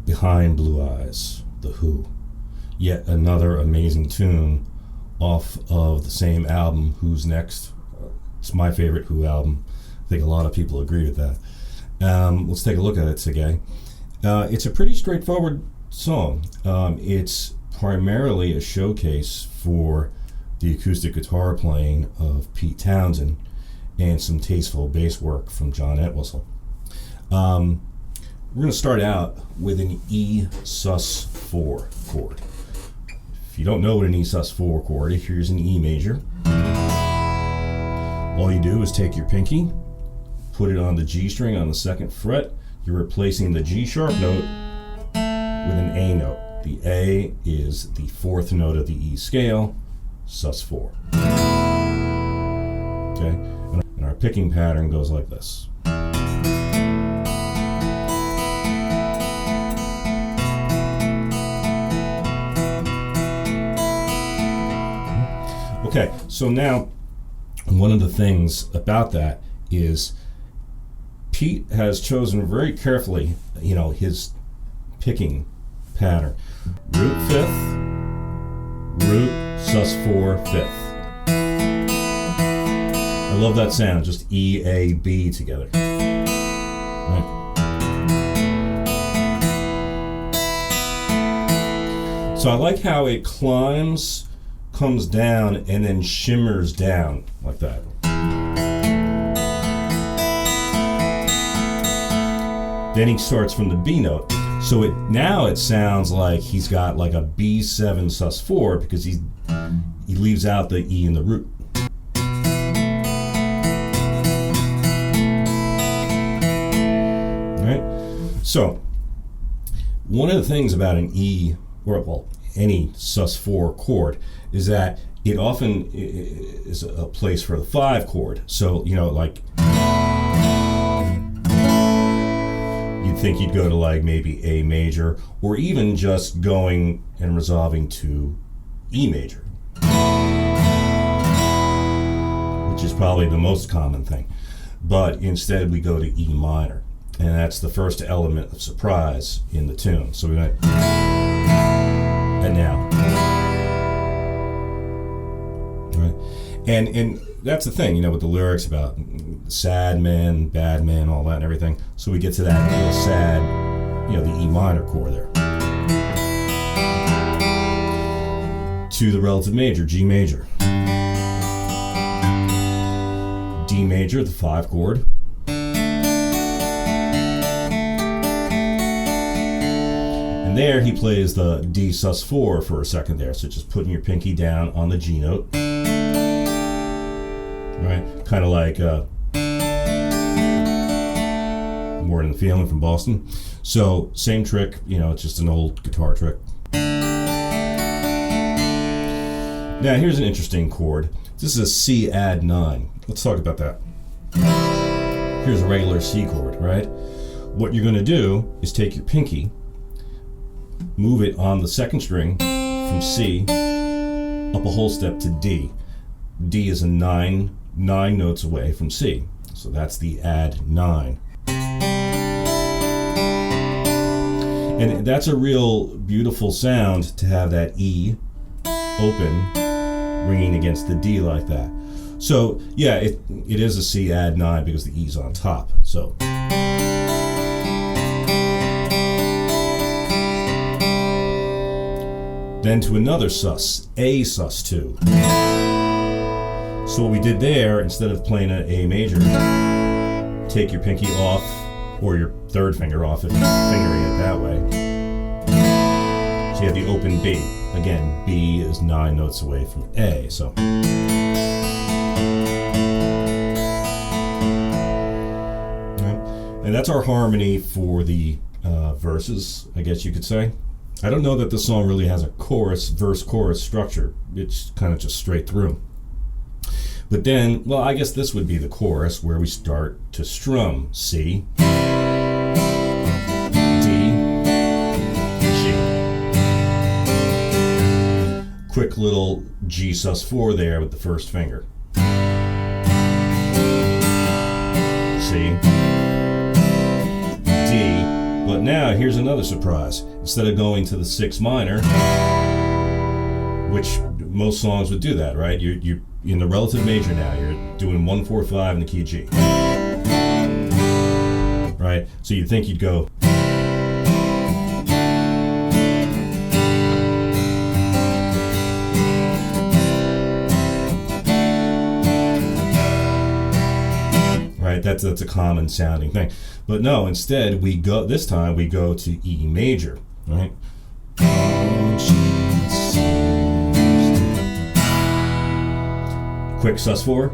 Behind Blue Eyes, The Who. Yet another amazing tune off of the same album, Who's Next. It's my favorite Who album. I think a lot of people agree with that. Let's take a look at it, Sergei. It's a pretty straightforward song. It's primarily a showcase for the acoustic guitar playing of Pete Townsend and some tasteful bass work from John Entwistle. We're going to start out with an E sus4 chord. If you don't know what an E sus4 chord is, here's an E major. All you do is take your pinky, put it on the G string on the second fret. You're replacing the G sharp note with an A note. The A is the fourth note of the E scale, sus4. Okay? And our picking pattern goes like this. Okay, so now one of the things about that is Pete has chosen very carefully, his picking pattern. Root fifth, root, sus4, fifth. I love that sound, just E, A, B together. Right. So I like how it comes down and then shimmers down like that. Then he starts from the B note. So now it sounds like he's got like a B7 sus4 because he leaves out the E in the root. All right? So One of the things about an E, or well, any sus4 chord, is that it often is a place for the 5 chord. So, you know, like you'd think you'd go to like maybe A major, or even just going and resolving to E major, which is probably the most common thing. But instead we go to E minor, and that's the first element of surprise in the tune. So we went, and now, right? And that's the thing, you know, with the lyrics about sad men, bad men, all that and everything. So we get to that little sad, you know, the E minor chord there. To the relative major, G major. D major, the 5 chord. And there he plays the D sus4 for a second there. So just putting your pinky down on the G note. Right? Kind of like More Than the Feeling from Boston. So same trick, you know, it's just an old guitar trick. Now here's an interesting chord. This is a C add 9. Let's talk about that. Here's a regular C chord, right? What you're going to do is take your pinky, move it on the 2nd string from C up a whole step to D. D is a 9 notes away from C. So that's the add 9. And that's a real beautiful sound to have that E open ringing against the D like that. So yeah, it is a C add 9 because the E's on top. So then to another sus, A sus2. So what we did there, instead of playing an A major, take your pinky off, or your 3rd finger off if you're fingering it that way. So you have the open B. Again, B is 9 notes away from A. So and that's our harmony for the verses, I guess you could say. I don't know that the song really has a chorus, verse-chorus structure. It's kind of just straight through. But then, well, I guess this would be the chorus where we start to strum C, D, G. Quick little G sus4 there with the 1st finger. C, D. But now here's another surprise. Instead of going to the 6 minor, which most songs would do that, right? You're in the relative major now. You're doing 1, 4, 5 in the key of G. Right? So you'd think you'd go. Right? That's a common sounding thing. But no, instead we go, this time we go to E major, right? Quick sus4.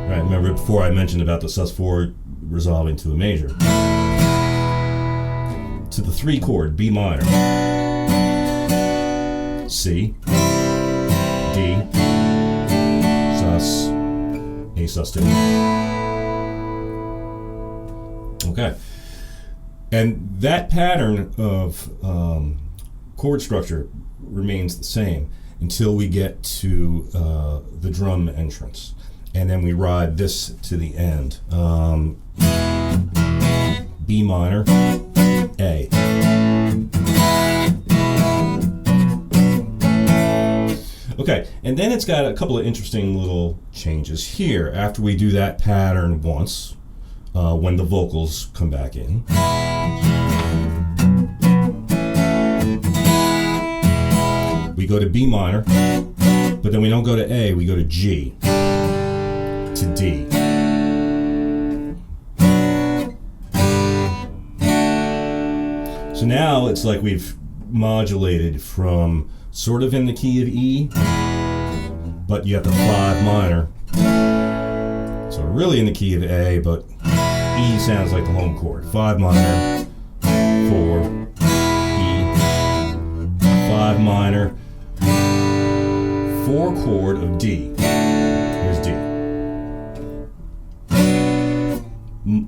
Right, remember before I mentioned about the sus4 resolving to a major. To the 3 chord, B minor. C, D, sus, A sus2. Okay. And that pattern of chord structure remains the same until we get to the drum entrance. And then we ride this to the end. B minor, A. Okay, and then it's got a couple of interesting little changes here. After we do that pattern once, when the vocals come back in. We go to B minor, but then we don't go to A, we go to G, to D. So now it's like we've modulated from sort of in the key of E, but you got the 5 minor. So really in the key of A, but E sounds like the home chord. 5 minor, minor, 4 chord of D. Here's D.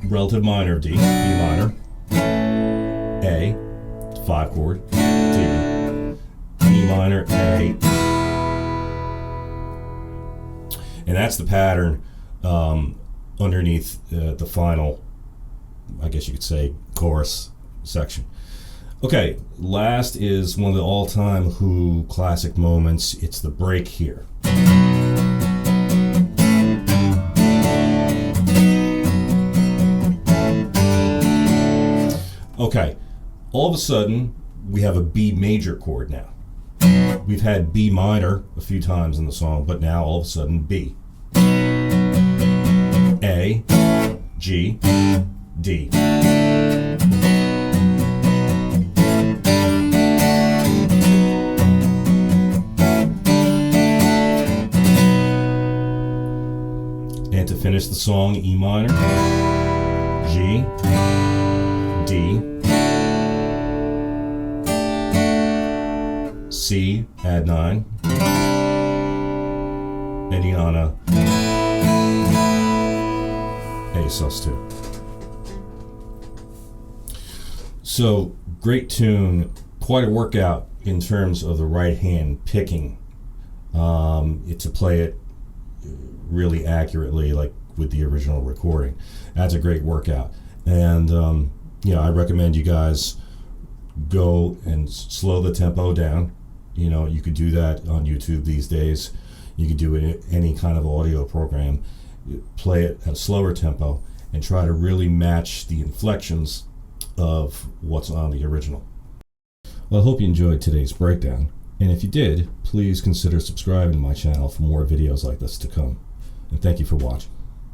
Relative minor of D, B minor, A, 5 chord, D, E minor, A. And that's the pattern underneath the final, I guess you could say, chorus section. Okay, last is one of the all-time Who classic moments. It's the break here. Okay, all of a sudden, we have a B major chord now. We've had B minor a few times in the song, but now all of a sudden B. A, G, D. And to finish the song, E minor, G, D, C, add 9, and E on a A sus2. So, great tune, quite a workout in terms of the right hand picking. To play it really accurately, like with the original recording. That's a great workout. And I recommend you guys go and slow the tempo down. You could do that on YouTube these days. You could do it in any kind of audio program. Play it at a slower tempo and try to really match the inflections of what's on the original. Well, I hope you enjoyed today's breakdown. And if you did, please consider subscribing to my channel for more videos like this to come. And thank you for watching.